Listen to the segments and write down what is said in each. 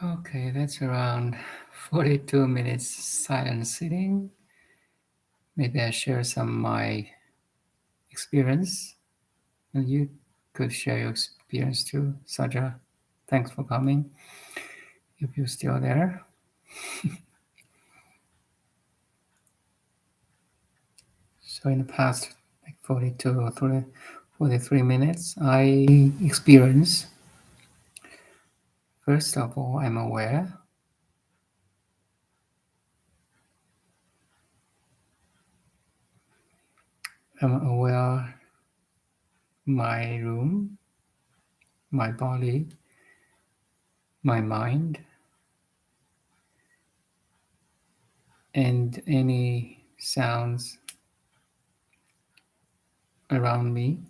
Okay, that's around 42 minutes silent sitting. Maybe I share some of my experience, and you could share your experience too. Saja, thanks for coming. If you're still there. So in the past like 42 or 43 minutes, I experience, first of all, I'm aware. I'm aware my room, my body, my mind, and any sounds around me.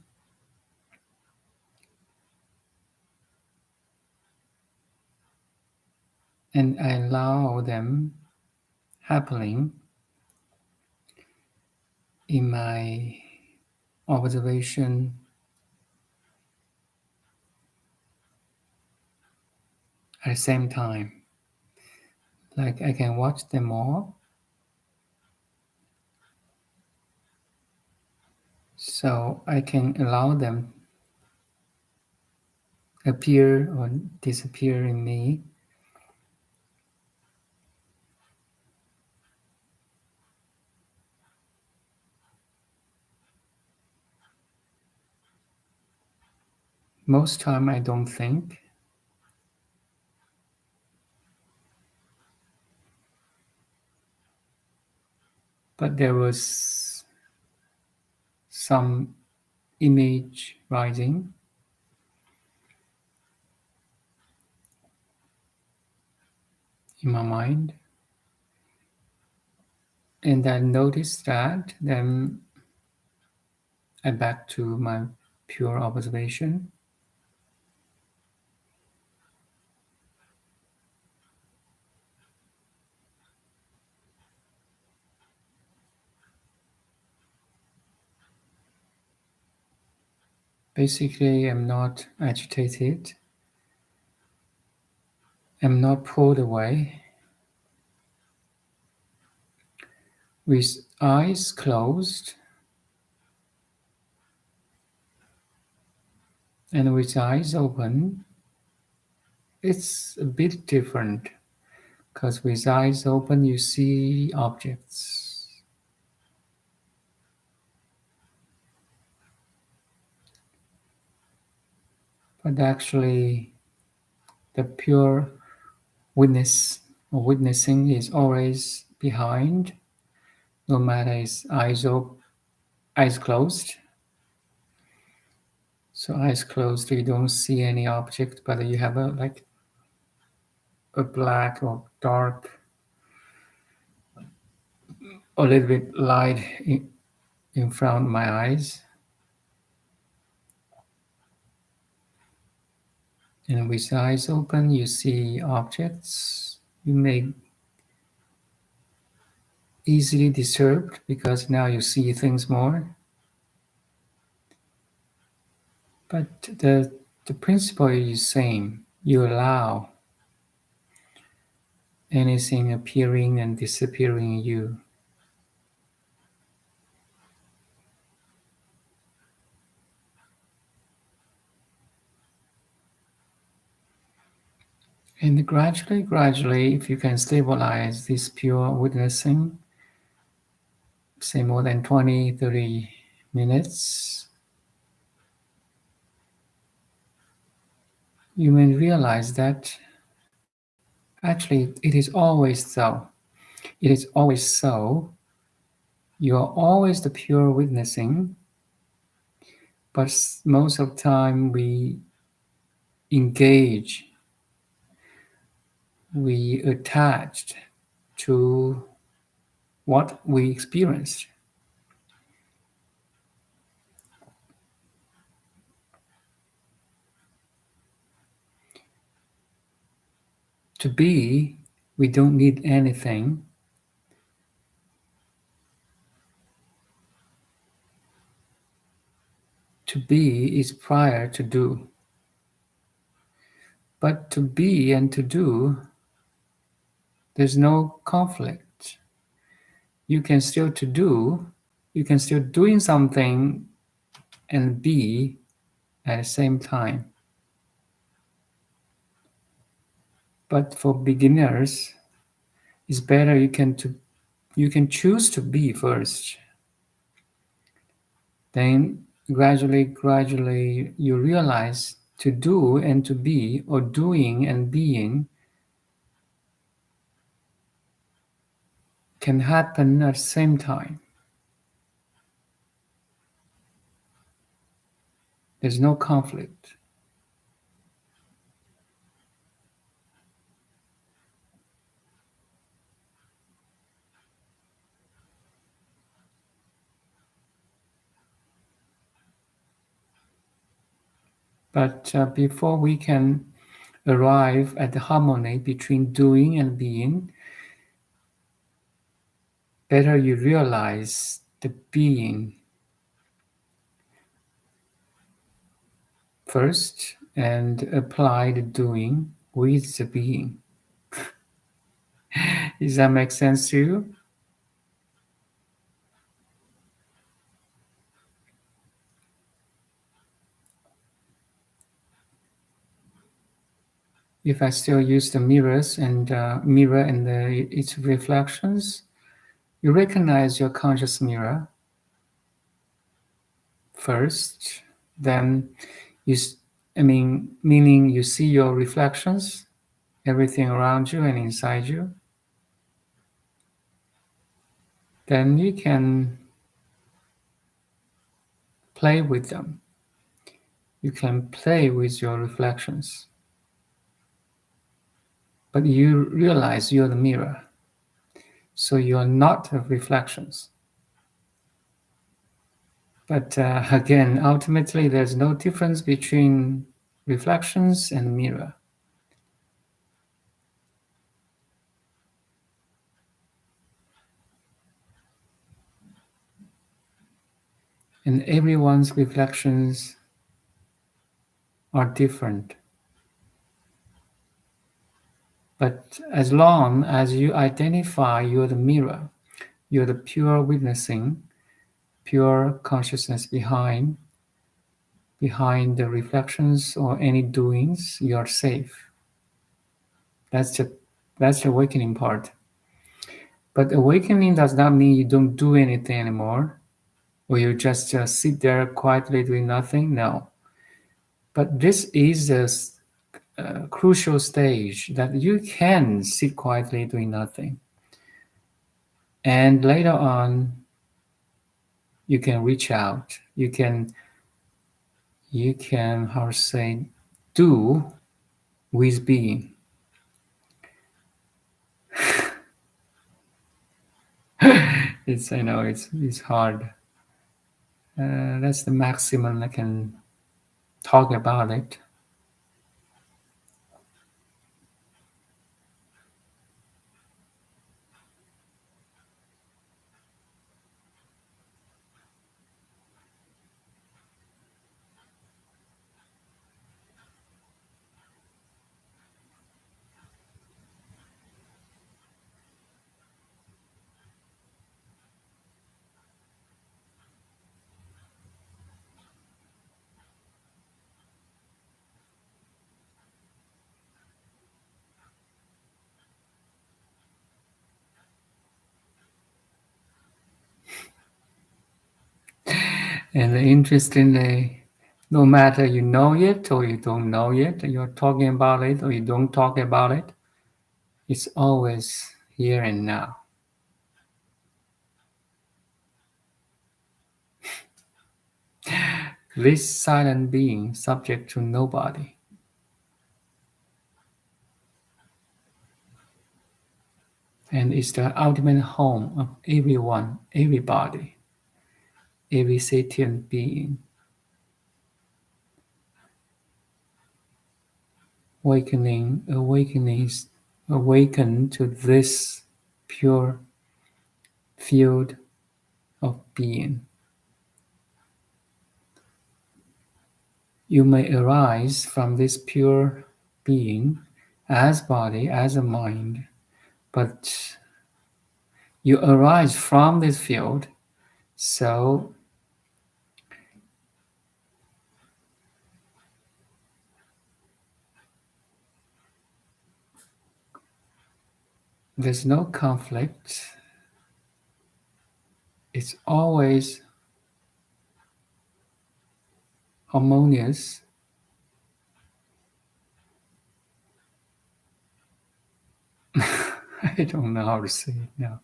And I allow them happening in my observation at the same time. Like I can watch them all. So I can allow them appear or disappear in me. Most time I don't think, but there was some image rising in my mind, and I noticed that. Then I back to my pure observation. Basically, I'm not agitated. I'm not pulled away. With eyes closed and with eyes open, it's a bit different because with eyes open, you see objects. But actually, the pure witness or witnessing is always behind, no matter it's eyes closed. So eyes closed, you don't see any object, but you have a black or dark or a little bit light in front of my eyes. And with eyes open, you see objects. You may easily disturbed because now you see things more. But the principle is same. You allow anything appearing and disappearing in you. And gradually, if you can stabilize this pure witnessing, say more than 20, 30 minutes, you may realize that actually it is always so. It is always so. You are always the pure witnessing, but most of the time engage, we attached to what we experienced. To be, we don't need anything. To be is prior to do. But to be and to do, there's no conflict. You can still to do, you can still doing something and be at the same time. But for beginners, it's better you can choose to be first. Then gradually you realize to do and to be, or doing and being, can happen at the same time. There's no conflict. But before we can arrive at the harmony between doing and being, better you realize the being first and apply the doing with the being. Does that make sense to you? If I still use the mirrors and mirror and its reflections, you recognize your conscious mirror first, then you, meaning you see your reflections, everything around you and inside you. Then you can play with them. You can play with your reflections. But you realize you're the mirror. So you're not reflections. But again, ultimately, there's no difference between reflections and mirror. And everyone's reflections are different. But as long as you identify you're the mirror, you're the pure witnessing, pure consciousness behind the reflections or any doings, you're safe. That's the awakening part. But awakening does not mean you don't do anything anymore, or you just sit there quietly doing nothing. No. But this is a crucial stage that you can sit quietly doing nothing. And later on, you can reach out. You can how to say, do with being. I know it's hard. That's the maximum I can talk about it. And interestingly, no matter you know it or you don't know it, you're talking about it or you don't talk about it, it's always here and now. This silent being, subject to nobody, and is the ultimate home of everyone, everybody, every sentient being. Awaken to this pure field of being. You may arise from this pure being, as body, as a mind, but you arise from this field. So there's no conflict. It's always harmonious. I don't know how to say it now.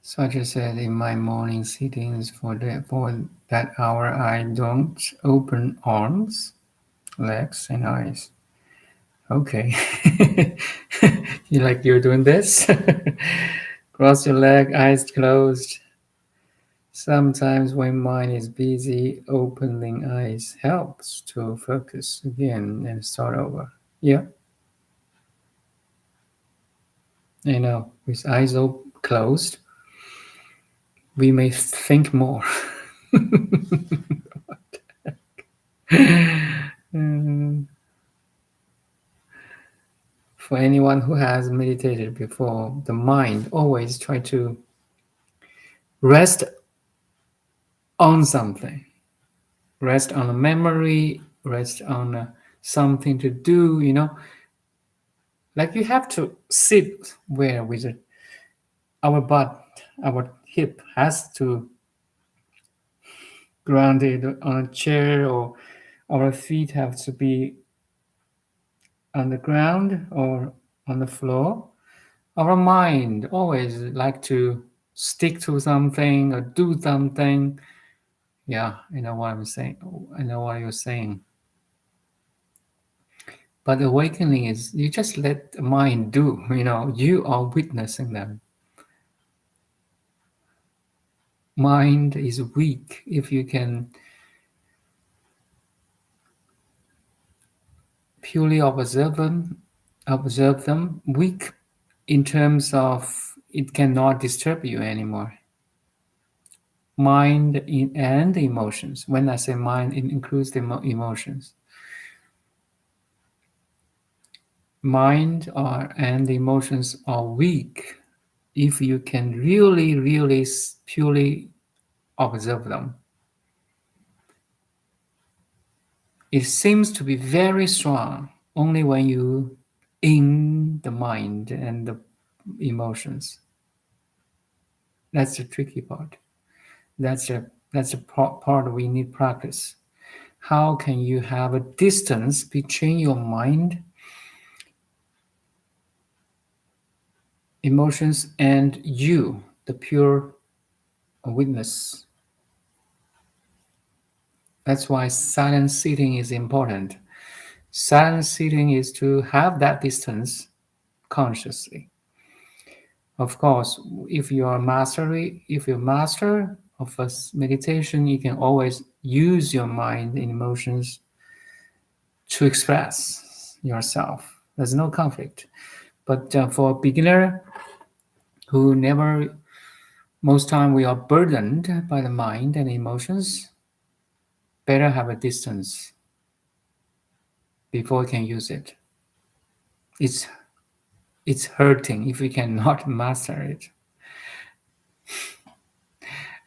So I just said in my morning sittings for that hour, I don't open arms, legs, and eyes. Okay, you're doing this. Cross your leg, eyes closed. Sometimes when mind is busy, opening eyes helps to focus again and start over. Yeah, I know. With eyes closed, we may think more. Mm, For anyone who has meditated before, the mind always try to rest on something, rest on a memory, rest on something to do. Like you have to sit where with our butt, our hip has to grounded on a chair, or our feet have to be on the ground or on the floor. Our mind always like to stick to something or do something. Yeah, I know what I'm saying. I know what you're saying. But awakening is you just let the mind do. You are witnessing them. Mind is weak if you can purely observe them. Weak in terms of it cannot disturb you anymore. Mind and emotions. When I say mind, it includes the emotions. Mind and the emotions are weak if you can really, really purely observe them. It seems to be very strong only when you in the mind and the emotions. That's the tricky part. That's the part we need practice. How can you have a distance between your mind, emotions, and you, the pure witness? That's why silent sitting is important. Silent sitting is to have that distance consciously. Of course, if you're master of a meditation, you can always use your mind and emotions to express yourself. There's no conflict. But for a beginner who never, most time we are burdened by the mind and emotions, better have a distance before you can use it. It's it's hurting if we cannot master it.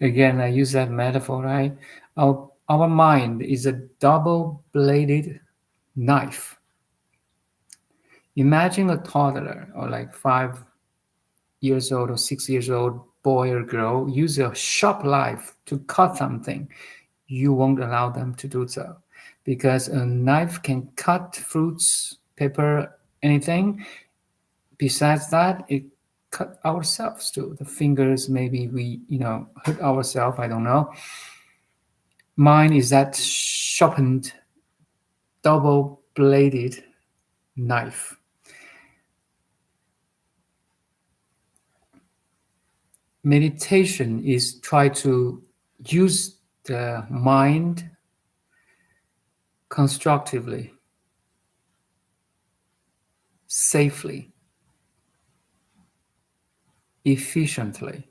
Again, I use that metaphor, right? Our mind is a double-bladed knife. Imagine a toddler or like 5 years old or 6 years old boy or girl use a sharp knife to cut something. You won't allow them to do so because a knife can cut fruits, paper, anything. Besides that, it cut ourselves too. The fingers, maybe we, hurt ourselves. I don't know. Mine is that sharpened, double-bladed knife. Meditation is try to use the mind constructively. safely, efficiently.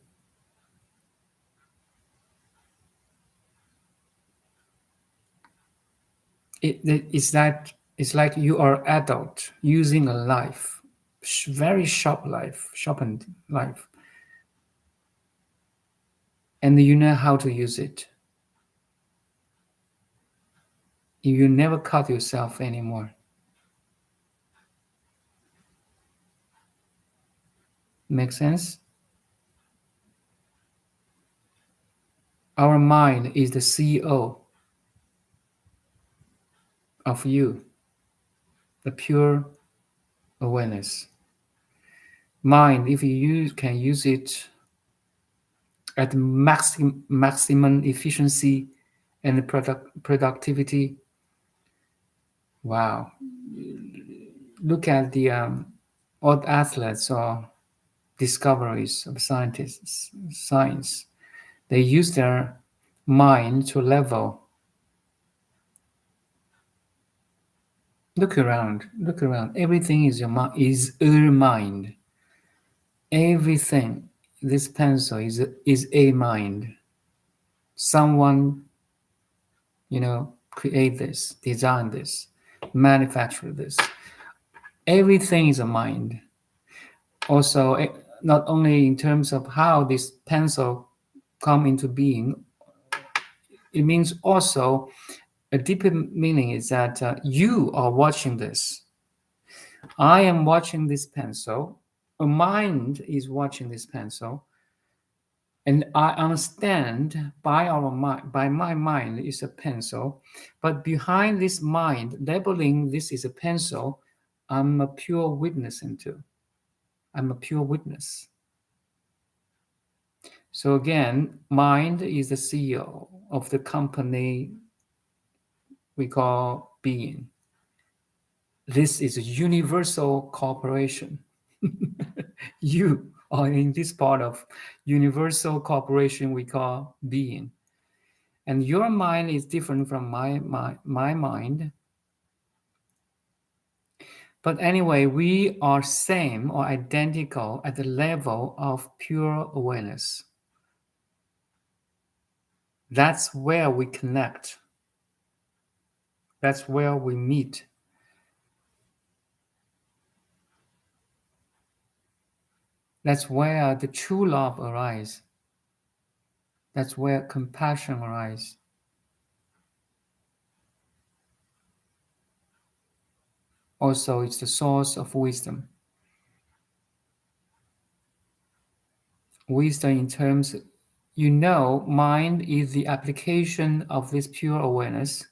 It's like you are adult using a life, very sharp life, sharpened life, and you know how to use it. You never cut yourself anymore. Make sense? Our mind is the CEO of you, the pure awareness. Mind, if can use it at maximum efficiency and productivity. Wow. Look at the old athletes or discoveries of science. They use their mind to level. Look around. Look around. Everything is your mind. Everything. This pencil is a mind. Someone, create this, design this, manufacture this. Everything is a mind. Also, not only in terms of how this pencil come into being, it means also a deeper meaning is that you are watching this. I am watching this pencil. A mind is watching this pencil, and I understand by my mind is a pencil, but behind this mind, labeling this is a pencil, I'm a pure witness into. I'm a pure witness. So again, mind is the CEO of the company we call being. This is a universal corporation. You are in this part of universal corporation we call being. And your mind is different from my mind. But anyway, we are same or identical at the level of pure awareness. That's where we connect. That's where we meet. That's where the true love arises. That's where compassion arises. Also, it's the source of wisdom. Wisdom in terms, mind is the application of this pure awareness.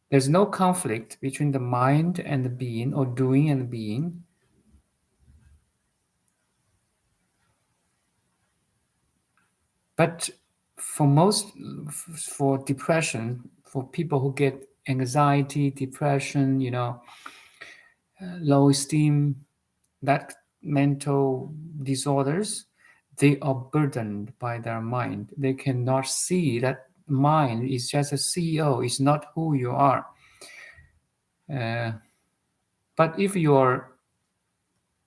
There's no conflict between the mind and the being, or doing and being. But for depression, for people who get anxiety, depression, low esteem, that mental disorders, they are burdened by their mind. They cannot see that mind is just a CEO, it's not who you are. But if you are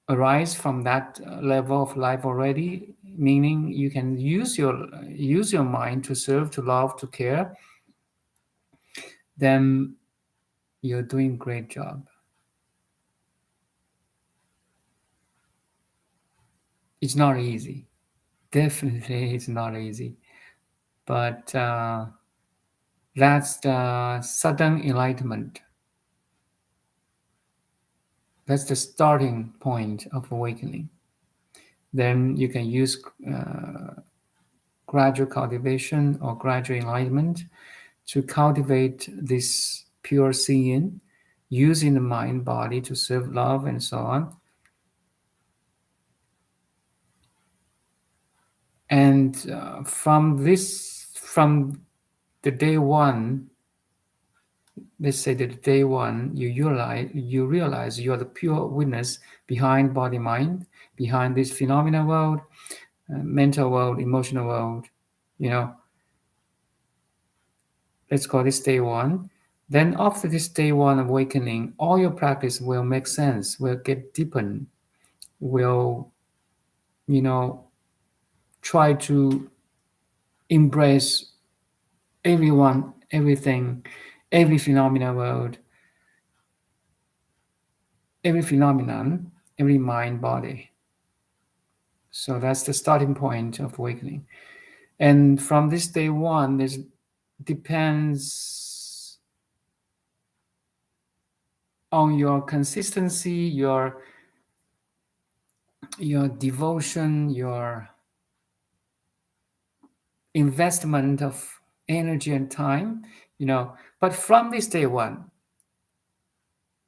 arise from that level of life already, meaning you can use your mind to serve, to love, to care, then you're doing a great job. It's not easy. Definitely it's not easy. But that's the sudden enlightenment. That's the starting point of awakening. Then you can use gradual cultivation or gradual enlightenment to cultivate this pure seeing, using the mind, body to serve love and so on. And from the day one, let's say that day one, you realize you are the pure witness behind body mind, behind this phenomena world, mental world, emotional world. Let's call this day one. Then after this day one awakening, all your practice will make sense, will get deepened, will, you know, try to embrace everyone, everything, every phenomena world, every phenomenon, every mind, body. So that's the starting point of awakening. And from this day one, this depends on your consistency, your devotion, your investment of energy and time, you know. But from this day one,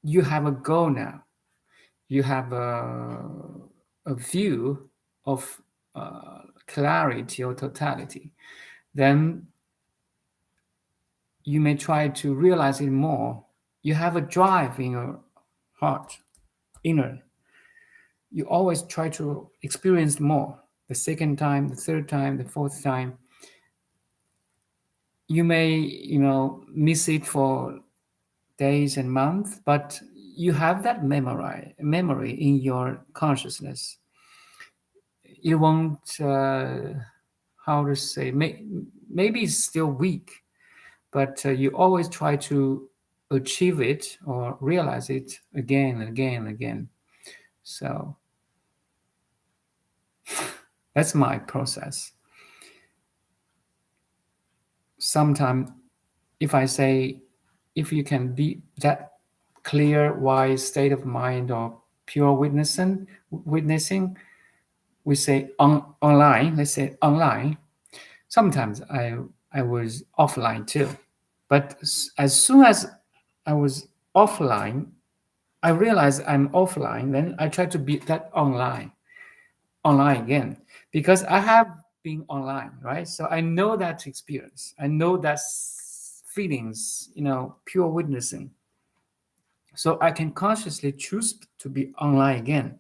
you have a goal now. You have a view of clarity or totality. Then you may try to realize it more. You have a drive in your heart, inner. You always try to experience more. The second time, the third time, the fourth time. You may, miss it for days and months, but you have that memory in your consciousness. It won't, how to say, maybe it's still weak, but you always try to achieve it or realize it again and again and again. So that's my process. Sometimes, if I say, if you can be that clear, wise state of mind or pure witnessing, we say online. Let's say online. Sometimes I was offline too, but as soon as I was offline, I realized I'm offline. Then I try to be that online again, because I have been online, right? So I know that experience. I know that feelings, pure witnessing. So I can consciously choose to be online again.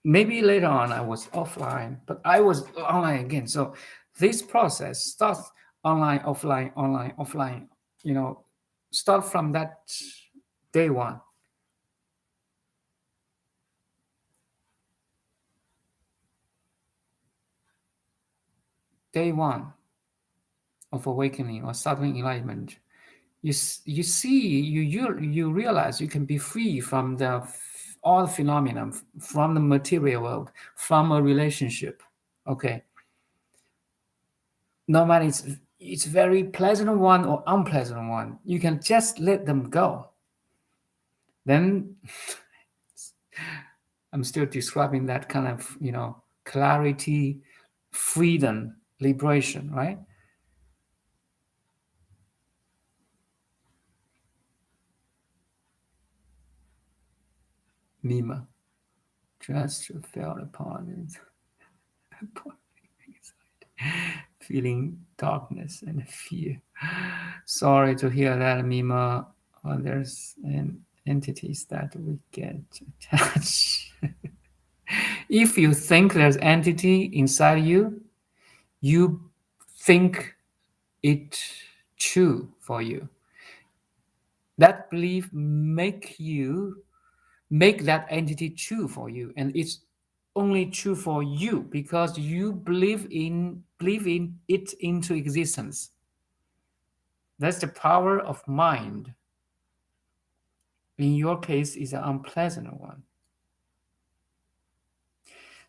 Maybe later on I was offline, but I was online again. So this process starts online, offline, you know, start from that day one. Day one of awakening or sudden enlightenment. You see, you realize you can be free from all phenomena, from the material world, from a relationship. Okay, no matter it's very pleasant one or unpleasant one, you can just let them go. Then I'm still describing that kind of, clarity, freedom, liberation, right? Mima, just fell upon it, feeling darkness and fear. Sorry to hear that, Mima. There's entities that we get attached. If you think there's entity inside you, you think it true for you. That belief make that entity true for you, and it's only true for you because you believe in it into existence. That's the power of mind. In your case, is an unpleasant one.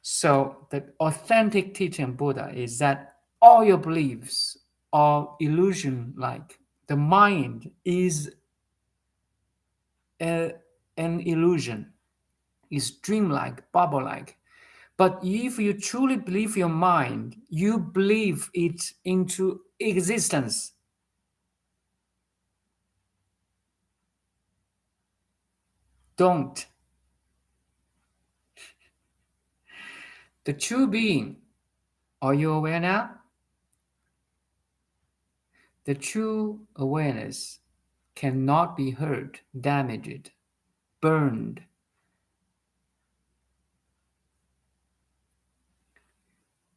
So the authentic teaching of Buddha is that all your beliefs are illusion like. The mind is an illusion, is dreamlike, bubble like. But if you truly believe your mind, you believe it into existence. Don't. The true being, are you aware now? The true awareness cannot be hurt, damaged, burned,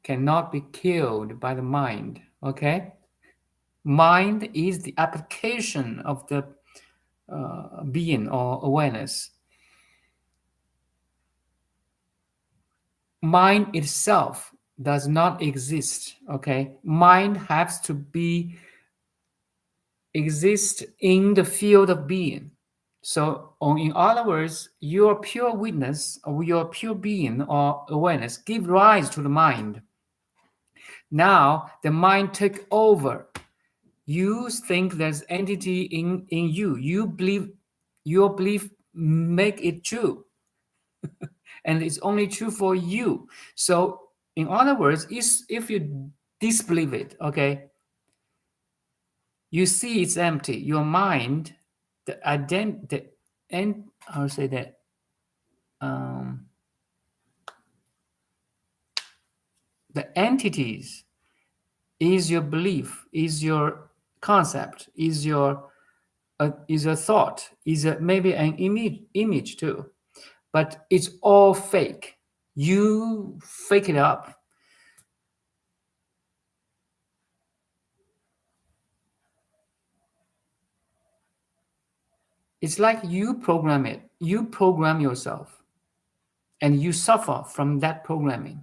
cannot be killed by the mind. Okay? Mind is the application of the being or awareness. Mind itself does not exist. Okay, mind has to be exist in the field of being. So, in other words, your pure witness or your pure being or awareness give rise to the mind. Now, the mind take over. You think there's entity in you. You believe your belief make it true, and it's only true for you. So, in other words, if you disbelieve it, okay, you see it's empty. Your mind, the and how to say that, um, the entities is your belief, is your concept, is your thought, maybe an image too, but it's all fake. You fake it up. It's like you program it. You program yourself, and you suffer from that programming.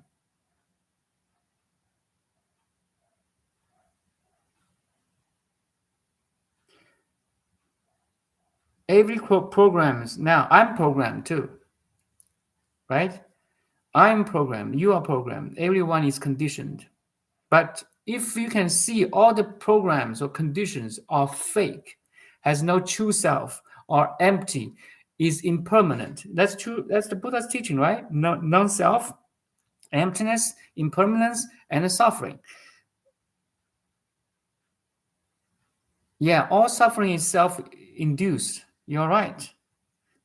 Every programs now. I'm programmed too, right? I'm programmed. You are programmed. Everyone is conditioned. But if you can see all the programs or conditions are fake, has no true self, or empty, is impermanent. That's true. That's the Buddha's teaching, right? No, non-self, emptiness, impermanence, and suffering. Yeah, all suffering is self-induced. You're right.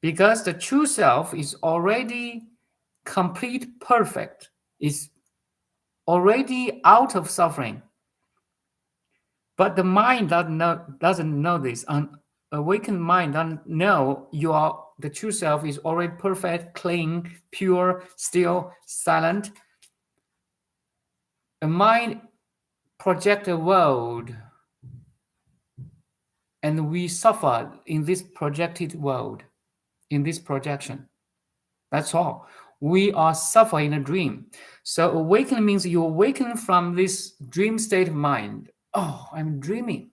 Because the true self is already complete, perfect, is already out of suffering. But the mind doesn't know this. An awakened mind doesn't know the true self is already perfect, clean, pure, still, silent. A mind projects a world, and we suffer in this projected world, in this projection. That's all. We are suffering in a dream. So awakening means you awaken from this dream state of mind. Oh, I'm dreaming.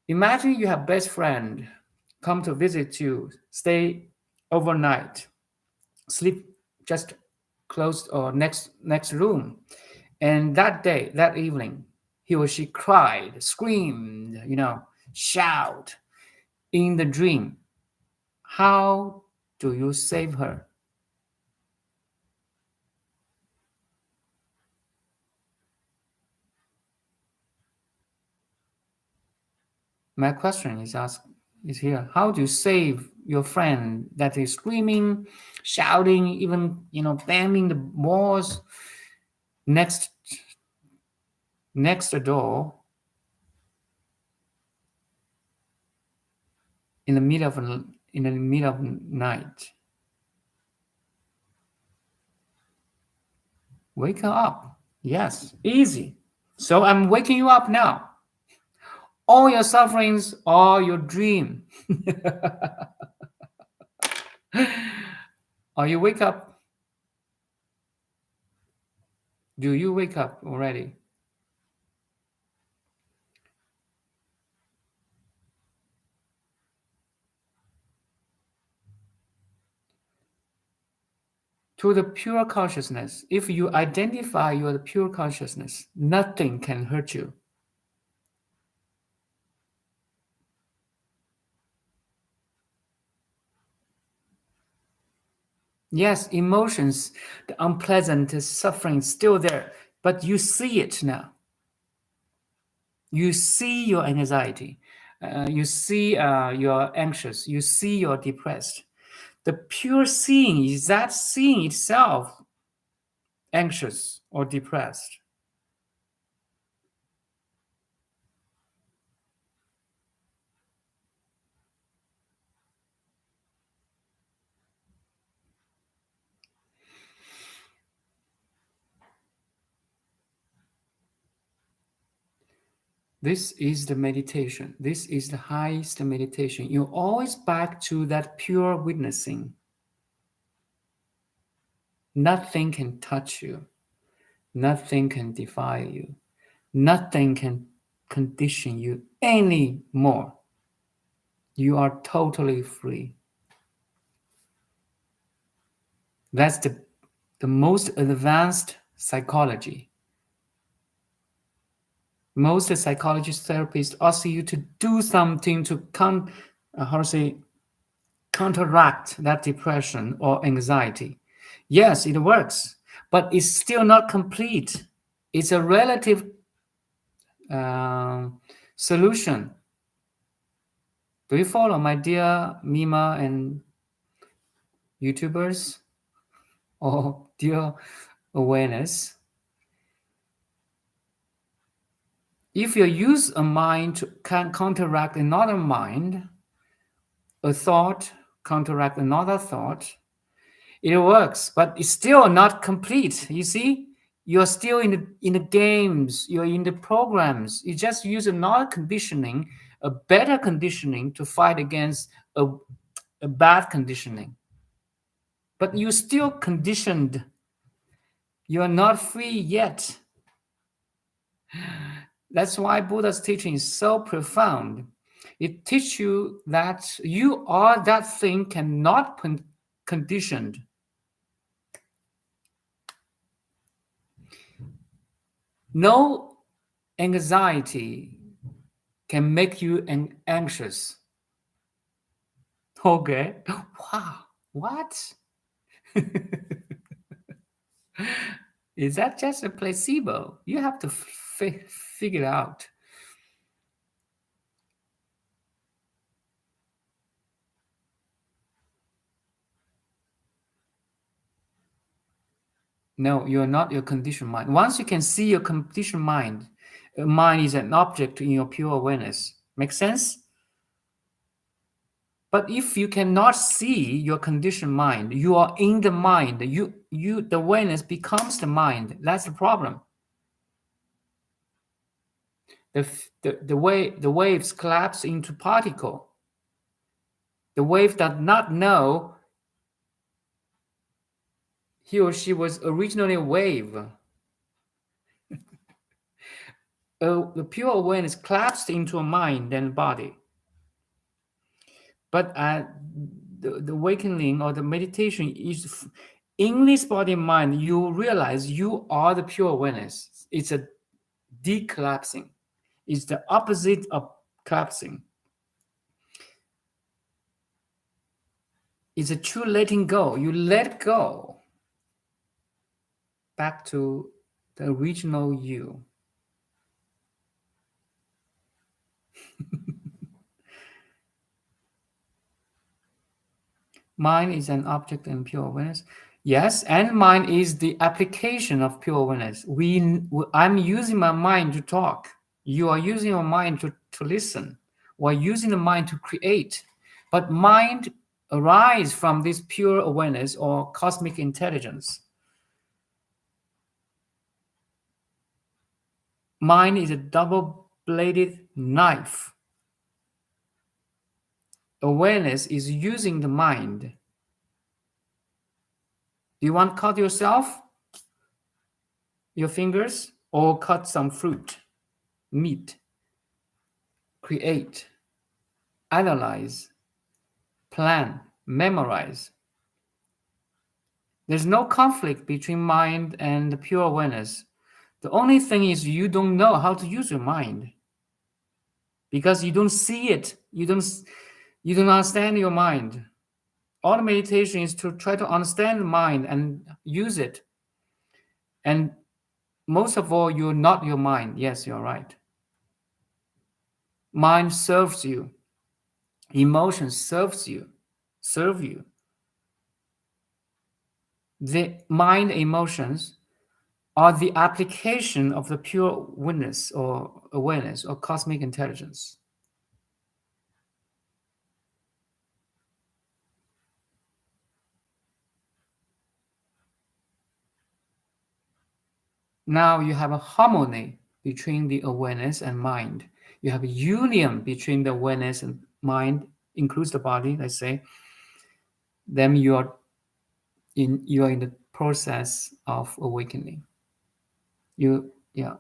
Imagine you have best friend come to visit you, stay overnight, sleep just close or next room. And that day, that evening, he or she cried, screamed, shout in the dream. How do you save her? My question is here. How do you save your friend that is screaming, shouting, even banging the walls next next door in the middle of night? Wake her up. Yes, easy. So I'm waking you up now. All your sufferings are your dream. Are you wake up? Do you wake up already? To the pure consciousness, if you identify you are the pure consciousness, nothing can hurt you. Yes, emotions, the unpleasant, the suffering is still there, but you see it now. You see your anxiety. You see you're anxious. You see you're depressed. The pure seeing is that seeing itself anxious or depressed. This is the meditation. This is the highest meditation. You're always back to that pure witnessing. Nothing can touch you. Nothing can defile you. Nothing can condition you anymore. You are totally free. That's the most advanced psychology. Most psychologists, therapists ask you to do something to counteract that depression or anxiety. Yes, it works, but it's still not complete. It's a relative solution. Do you follow, my dear Mima and YouTubers, or dear awareness? If you use a mind to counteract another mind, a thought counteract another thought, it works, but it's still not complete. You see, you're still in the games, you're in the programs. You just use another conditioning, a better conditioning to fight against a bad conditioning. But you're still conditioned. You're not free yet. That's why Buddha's teaching is so profound. It teaches you that you are that thing cannot be conditioned. No anxiety can make you anxious. Okay. Wow. What? Is that just a placebo? You have to figure it out. No, you're not your conditioned mind. Once you can see your conditioned mind, mind is an object in your pure awareness. Make sense? But if you cannot see your conditioned mind, you are in the mind. The awareness becomes the mind. That's the problem. The waves collapse into particle. The wave does not know he or she was originally a wave. The pure awareness collapsed into a mind and body. But the awakening or the meditation is in this body and mind, you realize you are the pure awareness. It's a decollapsing. It's the opposite of collapsing. It's a true letting go. You let go back to the original you. Mind is an object in pure awareness. Yes, and mind is the application of pure awareness. I'm using my mind to talk. You are using your mind to listen. We're using the mind to create. But mind arises from this pure awareness or cosmic intelligence. Mind is a double-bladed knife. Awareness is using the mind. Do you want to cut yourself? Your fingers? Or cut some fruit, meat? Create, analyze, plan, memorize. There's no conflict between mind and pure awareness. The only thing is you don't know how to use your mind because you don't see it. You don't understand your mind. All the meditation is to try to understand the mind and use it. And most of all, you're not your mind. Yes, you're right. Mind serves you. Emotion serve you. The mind emotions are the application of the pure witness or awareness or cosmic intelligence. Now you have a harmony between the awareness and mind. you have a union between the awareness and mind, includes the body, let's say, then you are in the process of awakening. Yeah.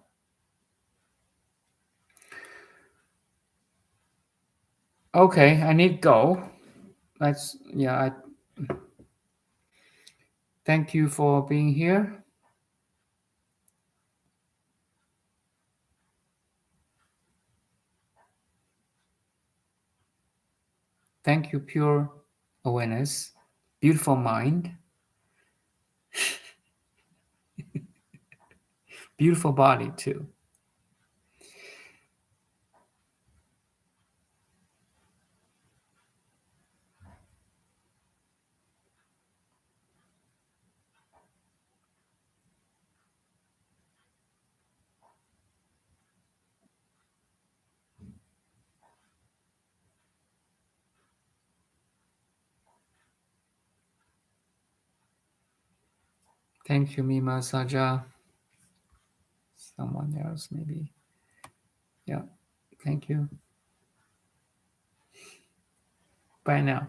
Okay, I need go. I thank you for being here. Thank you, pure awareness, beautiful mind, beautiful body too. Thank you, Mima Saja. Someone else, maybe. Yeah. Thank you. Bye now.